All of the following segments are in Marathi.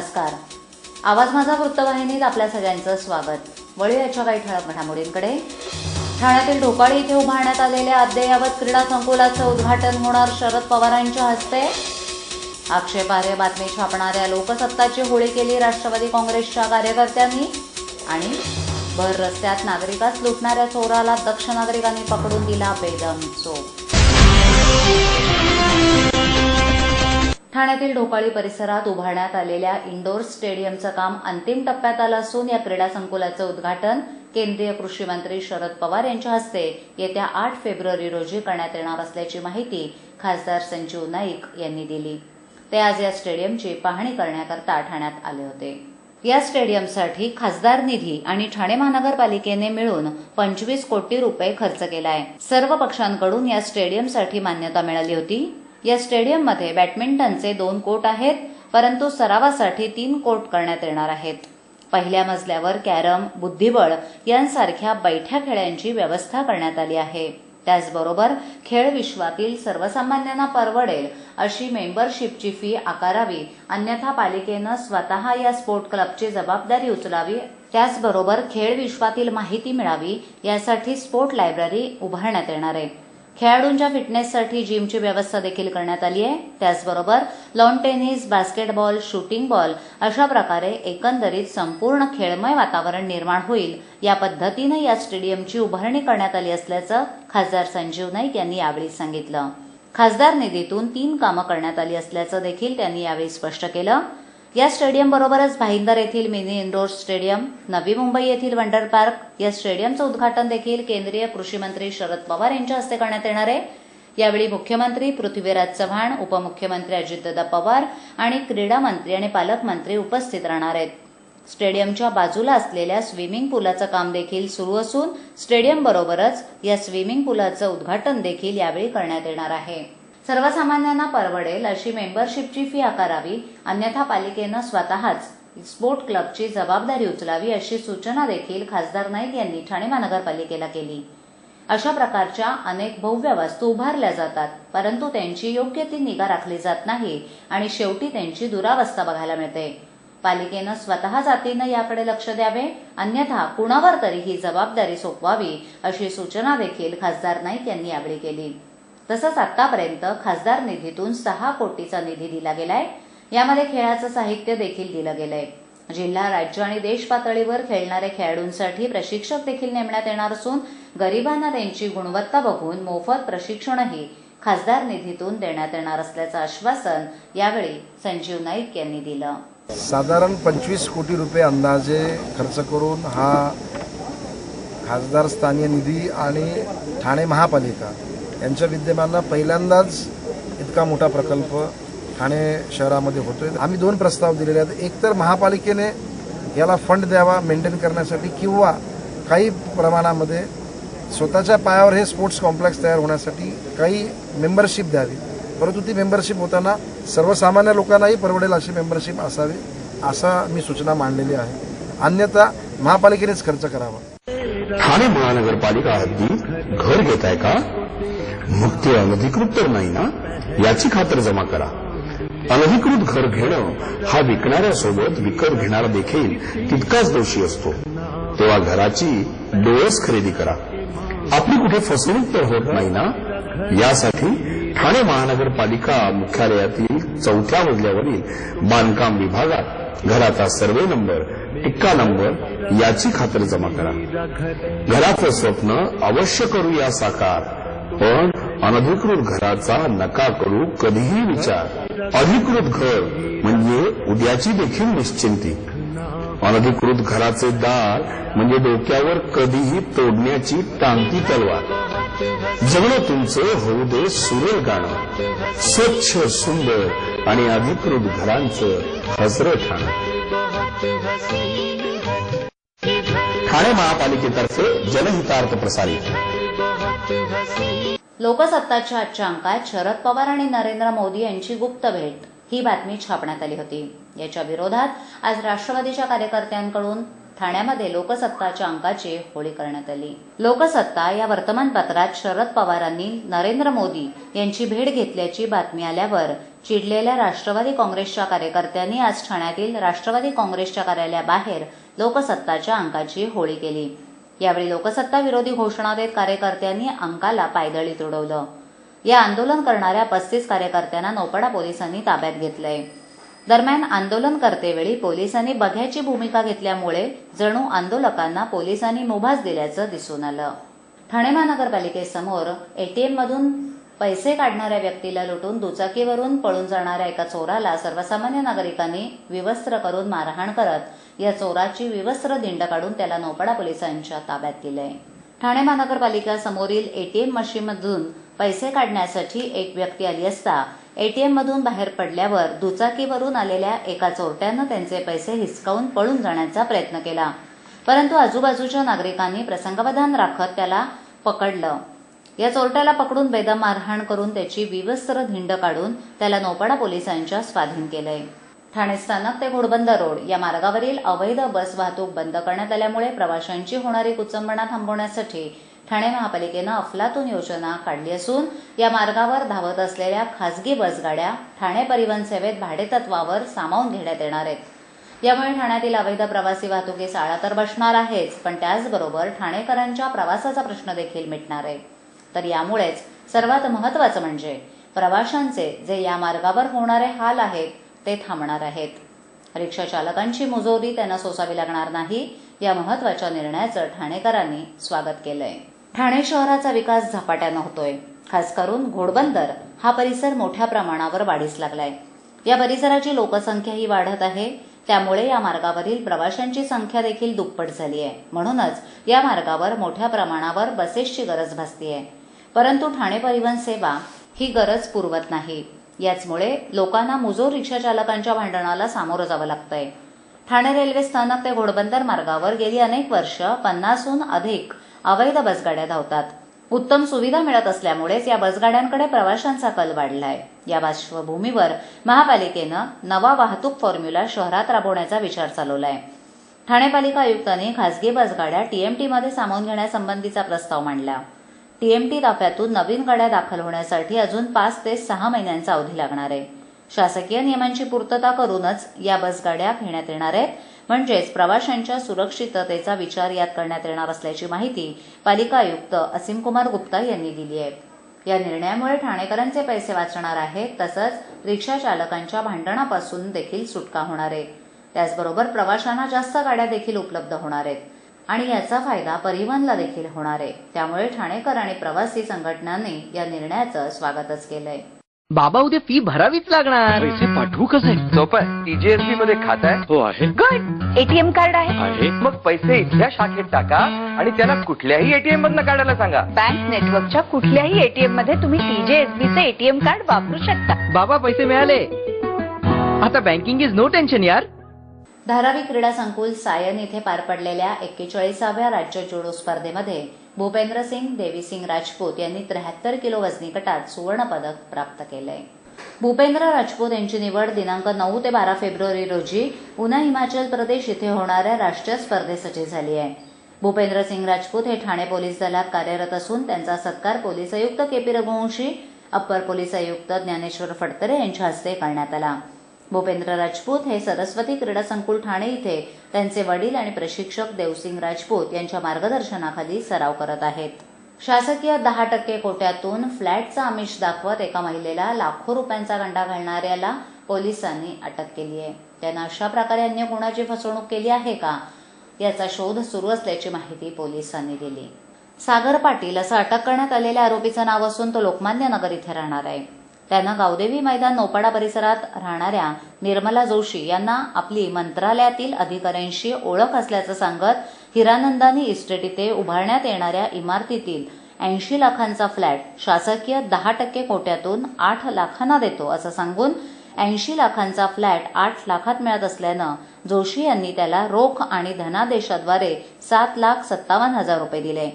नमस्कार. आवाज माझा वृत्तवाहिनीत आपल्या सगळ्यांचं स्वागत. वळूयाच्या काही ठळक घडामोडींकडे. ठाण्यातील ढोकाळी इथे उभारण्यात आलेल्या अद्ययावत क्रीडा संकुलाचं उद्घाटन होणार शरद पवारांच्या हस्ते. आक्षेपार्ह बातमी छापणाऱ्या लोकसत्ताची होळी केली राष्ट्रवादी काँग्रेसच्या कार्यकर्त्यांनी. आणि भर रस्त्यात नागरिकास लुटणाऱ्या चोराला दक्ष नागरिकांनी पकडून दिला बेदम चोख. ठाण्यातील ढोकाळी परिसरात उभारण्यात आलेल्या इंडोर स्टेडियमचं काम अंतिम टप्प्यात आलं असून या क्रीडा संकुलाचं उद्घाटन केंद्रीय कृषी मंत्री शरद पवार यांच्या हस्ते येत्या 8 फेब्रुवारी रोजी करण्यात येणार असल्याची माहिती खासदार संजीव नाईक यांनी दिली. ते आज या स्टेडियमची पाहणी करण्याकरता ठाण्यात आले होते. या स्टेडियमसाठी खासदार निधी आणि ठाणे महानगरपालिकेने मिळून 25 कोटी रुपये खर्च केलाय. सर्व पक्षांकडून या स्टेडियमसाठी मान्यता मिळाली होती. या स्टेडियममध्ये बॅडमिंटनचे 2 कोर्ट आहेत, परंतु सरावासाठी 3 कोर्ट करण्यात येणार आहेत. पहिल्या मजल्यावर कॅरम, बुद्धिबळ यांसारख्या बैठ्या खेळांची व्यवस्था करण्यात आली आहे. त्याचबरोबर खेळ विश्वातील सर्वसामान्यांना परवडेल अशी मेंबरशिपची फी आकारावी, अन्यथा पालिकेनं स्वतः या स्पोर्ट क्लबची जबाबदारी उचलावी. त्याचबरोबर खेळ विश्वातील माहिती मिळावी यासाठी स्पोर्ट लायब्ररी उभारण्यात येणार आहे. खेळाडूंच्या फिटनेससाठी जिमची व्यवस्था देखील करण्यात आली आहे. त्याचबरोबर lawn tennis, basketball, shooting ball अशा प्रकारे एकंदरीत संपूर्ण खेळमय वातावरण निर्माण होईल या पद्धतीनं या स्टेडियमची उभारणी करण्यात आली असल्याचं खासदार संजीव नाईक यांनी यावेळी सांगितलं. खासदार निधीतून 3 कामं करण्यात आली असल्याचं देखील त्यांनी यावेळी स्पष्ट केलं. या स्टेडियम बरोबरच भाईंदर येथील mini indoor stadium, Navi Mumbai येथील वंडर पार्क या स्टेडियमचं उद्घाटन देखील केंद्रीय कृषी मंत्री शरद पवार यांच्या हस्ते करण्यात येणार आहे. यावेळी मुख्यमंत्री पृथ्वीराज चव्हाण, उपमुख्यमंत्री अजितदादा पवार आणि क्रीडा मंत्री आणि पालकमंत्री उपस्थित राहणार आहेत. स्टेडियमच्या बाजूला असलेल्या स्विमिंग पूलाचं काम देखील सुरू असून स्टेडियम बरोबरच या स्विमिंग पूलाचं उद्घाटन देखील यावेळी करण्यात येणार आहे. सर्वसामान्यांना परवडेल अशी मेंबरशिपची फी आकारावी, अन्यथा पालिकेनं स्वतःच स्पोर्ट क्लबची जबाबदारी उचलावी अशी सूचना देखील खासदार नाईक यांनी ठाणे महानगरपालिकेला केली. अशा प्रकारच्या अनेक भव्य वास्तू उभारल्या जातात, परंतु त्यांची योग्य ती निगा राखली जात नाही आणि शेवटी त्यांची दुरावस्था बघायला मिळते. पालिकेनं स्वतः जातीनं याकडे लक्ष द्यावे, अन्यथा कुणावर तरी ही जबाबदारी सोपवावी अशी सूचना देखील खासदार नाईक यांनी यावेळी केली. तसंच आतापर्यंत खासदार निधीतून 6 कोटीचा निधी दिला गेलाय. यामध्ये खेळाचं साहित्य देखील दिलं गेलंय. जिल्हा, राज्य आणि देश पातळीवर खेळणाऱ्या खेळाडूंसाठी प्रशिक्षक देखील नेमण्यात येणार असून गरिबांना त्यांची गुणवत्ता बघून मोफत प्रशिक्षणही खासदार निधीतून देण्यात येणार असल्याचं आश्वासन यावेळी संजीव नाईक यांनी दिलं. साधारण 25 कोटी रुपये अंदाजे खर्च करून हा खासदार स्थानीय निधी आणि ठाणे महापालिका यांच्या विद्यमानं पहिल्यांदाच इतका मोठा प्रकल्प ठाणे शहरामध्ये होतोय. आम्ही 2 प्रस्ताव दिलेले आहेत. एक तर महापालिकेने याला फंड द्यावा मेंटेन करण्यासाठी, किंवा काही प्रमाणामध्ये स्वतःच्या पायावर हे स्पोर्ट्स कॉम्प्लेक्स तयार होण्यासाठी काही मेंबरशिप द्यावी. परंतु ती मेंबरशिप होताना सर्वसामान्य लोकांनाही परवडेल अशी मेंबरशिप असावी, असा मी सूचना मांडलेली आहे. अन्यथा महापालिकेनेच खर्च करावा. ठाणे महानगरपालिका हद्दीत घर घेत आहे का? मग ते अनधिकृत तर नाही ना, याची खातर जमा करा. अनधिकृत घर घेणं हा विकणाऱ्यासोबत विकत घेणारा देखील तितकाच दोषी असतो. तेव्हा घराची डोळस खरेदी करा. आपली कुठे फसवणूक तर होत नाही ना. यासाठी ठाणे महानगरपालिका मुख्यालयातील 4थ्या मजल्यावरील बांधकाम विभागात घराचा सर्वे नंबर, टिक्का नंबर याची खातर जमा करा. घराचं स्वप्न अवश्य करूया साकार, पण अनधिकृत घराचा नका करू कधीही विचार. अधिकृत घर म्हणजे उद्याची देखील निश्चिंती. अनधिकृत घराचे दार म्हणजे डोक्यावर कधीही तोडण्याची टांगती तलवार. जगणं तुमचं होऊ दे सुरेल गाणं, स्वच्छ, सुंदर आणि अधिकृत घरांचं हजरं ठाणं. ठाणे महापालिकेतर्फे जनहितार्थ प्रसारित. लोकसत्ताच्या आजच्या अंकात शरद पवार आणि नरेंद्र मोदी यांची गुप्त भेट ही बातमी छापण्यात आली होती. याच्या विरोधात आज राष्ट्रवादीच्या कार्यकर्त्यांकडून ठाण्यामध्ये लोकसत्ताच्या अंकाची होळी करण्यात आली. लोकसत्ता या वर्तमानपत्रात शरद पवारांनी नरेंद्र मोदी यांची भेट घेतल्याची बातमी आल्यावर चिडलेल्या राष्ट्रवादी काँग्रेसच्या कार्यकर्त्यांनी आज ठाण्यातील राष्ट्रवादी काँग्रेसच्या कार्यालयाबाहेर लोकसत्ताच्या अंकाची होळी केली. यावेळी लोकसत्ता विरोधी घोषणा देत कार्यकर्त्यांनी अंकाला पायदळीत उडवलं. या आंदोलन करणाऱ्या 35 कार्यकर्त्यांना नौपाडा पोलिसांनी ताब्यात घेतलंय. दरम्यान आंदोलन करतेवेळी पोलिसांनी बघ्याची भूमिका घेतल्यामुळे जणू आंदोलकांना पोलिसांनी मुभास दिल्याचं दिसून आलं. ठाणे महानगरपालिकेसमोर एटीएममधून पैसे काढणाऱ्या व्यक्तीला लुटून दुचाकीवरून पळून जाणाऱ्या एका चोराला सर्वसामान्य नागरिकांनी विवस्त्र करून मारहाण करत या चोराची विवस्त्र धिंड काढून त्याला नौपाडा पोलिसांच्या ताब्यात दिलंय. ठाणे महानगरपालिका समोरील एटीएम मशीनमधून पैसे काढण्यासाठी एक व्यक्ती आली असता एटीएममधून बाहेर पडल्यावर दुचाकीवरून आलेल्या एका चोरट्यानं त्यांचे पैसे हिसकावून पळून जाण्याचा प्रयत्न केला. परंतु आजूबाजूच्या नागरिकांनी प्रसंगावधान राखत त्याला पकडलं. या चोरट्याला पकडून बेदम मारहाण करून त्याची विवस्त्र धिंड काढून त्याला नौपाडा पोलिसांच्या स्वाधीन केलंय. ठाणे स्थानक ते घोडबंदर रोड या मार्गावरील अवैध बस वाहतूक बंद करण्यात आल्यामुळे प्रवाशांची होणारी कुचंबणा थांबवण्यासाठी ठाणे महापालिकेनं अफलातून योजना काढली असून या मार्गावर धावत असलेल्या खासगी बसगाड्या ठाणे परिवहन सेवेत भाडेतत्वावर सामावून घेण्यात येणार आहेत. यामुळे ठाण्यातील अवैध प्रवासी वाहतुकीस आळा तर बसणार आहेच, पण त्याचबरोबर ठाणेकरांच्या प्रवासाचा प्रश्न देखील मिटणार आहे. तर यामुळेच सर्वात महत्त्वाचं म्हणजे प्रवाशांचे जे या मार्गावर होणारे हाल आहेत ते थांबणार आहेत. रिक्षा चालकांची मुजोरी त्यांना सोसावी लागणार नाही. या महत्त्वाच्या निर्णयाचं ठाणेकरांनी स्वागत केलंय. ठाणे शहराचा विकास झपाट्यानं होतोय. खास करून घोडबंदर हा परिसर मोठ्या प्रमाणावर वाढीस लागलाय. या परिसराची लोकसंख्याही वाढत आहे. त्यामुळे या मार्गावरील प्रवाशांची संख्या देखील दुप्पट झाली आहे. म्हणूनच या मार्गावर मोठ्या प्रमाणावर बसेसची गरज भासतीये. परंतु ठाणे परिवहन सेवा ही गरज पुरवत नाही. याचमुळे लोकांना मुजोर रिक्षा चालकांच्या भांडणाला सामोरं जावं लागतंय. ठाणे रेल्वे स्थानक ते घोडबंदर मार्गावर गेली अनेक वर्ष 50हून अधिक अवैध बसगाड्या धावतात. उत्तम सुविधा मिळत असल्यामुळेच या बसगाड्यांकडे प्रवाशांचा कल वाढलाय. या पार्श्वभूमीवर महापालिकेनं नवा वाहतूक फॉर्म्युला शहरात राबवण्याचा विचार चालवलाय. ठाणे पालिका आयुक्तांनी खासगी बसगाड्या टीएमटीमध्ये सामावून घेण्यासंबंधीचा प्रस्ताव मांडला. टीएमटी ताफ्यातून नवीन गाड्या दाखल होण्यासाठी अजून 5 ते 6 महिन्यांचा अवधी लागणार आहे. शासकीय नियमांची पूर्तता करूनच या बसगाड्या घेण्यात येणार आहेत. म्हणजेच प्रवाशांच्या सुरक्षिततेचा विचार यात करण्यात येणार असल्याची माहिती पालिका आयुक्त असीम कुमार गुप्ता यांनी दिली आहे. या निर्णयामुळे ठाणेकरांचे पैसे वाचणार आहेत. तसंच रिक्षा चालकांच्या भांडणापासून देखील सुटका होणार आहे. त्याचबरोबर प्रवाशांना जास्त गाड्या देखील उपलब्ध होणार आहेत आणि याचा फायदा परिवहनला देखील होणार आहे. त्यामुळे ठाणेकर आणि प्रवासी संघटनांनी या निर्णयाचं स्वागतच केलंय. बाबा उद्या फी भरावीच लागणार. पैसे पाठवू कसे? सोपं आहे. TJSB मध्ये खातं आहे. हो आहे. गुड. एटीएम कार्ड आहे. मग पैसे इथल्या शाखेत टाका आणि त्याला कुठल्याही एटीएम मधनं काढायला सांगा. बँक नेटवर्कच्या कुठल्याही एटीएम मध्ये तुम्ही TJSB चे एटीएम कार्ड वापरू शकता. बाबा पैसे मिळाले. आता बँकिंग इज नो टेन्शन यार. धारावी क्रीडा संकुल सायन इथे पार पडलेल्या 41व्या राज्य जुडो स्पर्धेमध्ये भूपेंद्रसिंग देवीसिंग राजपूत यांनी 73 किलो वजनी गटात सुवर्ण पदक प्राप्त केलंय. भूपेंद्र राजपूत यांची निवड दिनांक 9 ते 12 फेब्रुवारी रोजी उना हिमाचल प्रदेश इथे होणाऱ्या राष्ट्रीय स्पर्धेसाठी झाली आहे. भूपेंद्रसिंग राजपूत हे ठाणे पोलीस दलात कार्यरत असून त्यांचा सत्कार पोलीस आयुक्त KP रघुवंशी, अप्पर पोलीस आयुक्त ज्ञानेश्वर फडतरे यांच्या हस्ते करण्यात आला. भूपेंद्र राजपूत हे सरस्वती क्रीडा संकुल ठाणे इथे त्यांचे वडील आणि प्रशिक्षक देवसिंग राजपूत यांच्या मार्गदर्शनाखाली सराव करत आहेत. शासकीय 10% कोट्यातून फ्लॅटचा आमिष दाखवत एका महिलेला लाखो रुपयांचा गंडा घालणाऱ्याला पोलिसांनी अटक केली आहे. त्यानं अशा प्रकारे अन्य कोणाची फसवणूक केली आहे का याचा शोध सुरू असल्याची माहिती पोलिसांनी दिली. सागर पाटील असं अटक करण्यात आलेल्या आरोपीचं नाव असून तो लोकमान्य नगर इथे राहणार आहे. त्यानं गावदेवी मैदान नौपाडा परिसरात राहणाऱ्या निर्मला जोशी यांना आपली मंत्रालयातील अधिकाऱ्यांशी ओळख असल्याचं सांगत हिरानंदानी इस्टेट इथे उभारण्यात येणाऱ्या इमारतीतील 80 लाखांचा फ्लॅट शासकीय 10% कोट्यातून 8 लाखांना देतो असं सांगून 80 लाखांचा फ्लॅट 8 लाखात मिळत असल्यानं जोशी यांनी त्याला रोख आणि धनादेशाद्वारे 7,57,000 रुपये दिले.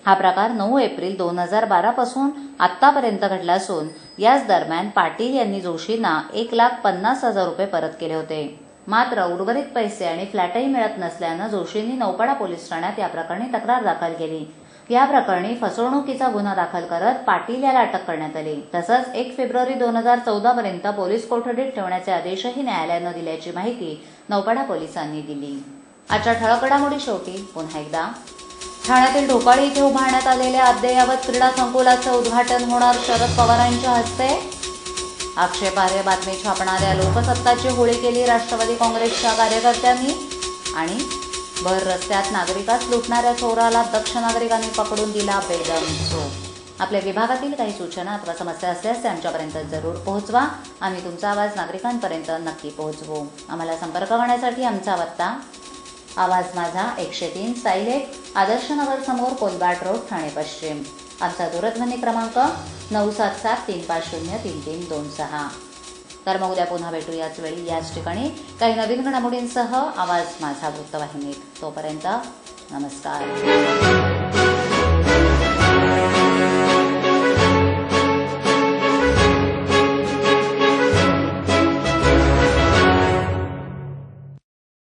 हा प्रकार 9 एप्रिल 2012 पासून आतापर्यंत घडला असून याच दरम्यान पाटील यांनी जोशींना 1,50,000 रुपये परत केले होते. मात्र उर्वरित पैसे आणि फ्लॅटही मिळत नसल्यानं जोशींनी नौपाडा पोलीस ठाण्यात या प्रकरणी तक्रार दाखल केली. या प्रकरणी फसवणुकीचा गुन्हा दाखल करत पाटील याला अटक करण्यात आली. तसंच 1 फेब्रुवारी 2014 पर्यंत पोलीस कोठडीत ठेवण्याचे आदेशही न्यायालयानं दिल्याची माहिती नौपाडा पोलिसांनी दिली. आजच्या ठळक घडामोडी शेवटी पुन्हा एकदा. ठाण्यातील ढोकाळी इथे उभारण्यात आलेल्या अद्ययावत क्रीडा संकुलाचं उद्घाटन होणार शरद पवारांच्या हस्ते. आक्षेपार्ह बातमी छापणाऱ्या लोकसत्ताची होळी केली राष्ट्रवादी काँग्रेसच्या कार्यकर्त्यांनी. आणि भर रस्त्यात नागरिकास लुटणाऱ्या चोराला दक्ष नागरिकांनी पकडून दिला बेदम चोख. आपल्या विभागातील काही सूचना अथवा समस्या असल्यास ते आमच्यापर्यंत जरूर पोहोचवा. आम्ही तुमचा आवाज नागरिकांपर्यंत नक्की पोहोचवू. आम्हाला संपर्क करण्यासाठी आमचा पत्ता आवाज माझा 103 सायलेट आदर्शनगर समोर कोलबाट रोड ठाणे पश्चिम. आमचा दूरध्वनी क्रमांक 9773503326. तर मग उद्या पुन्हा भेटू याच वेळी याच ठिकाणी काही नवीन घडामोडींसह आवाज माझा वृत्तवाहिनीत. तोपर्यंत नमस्कार.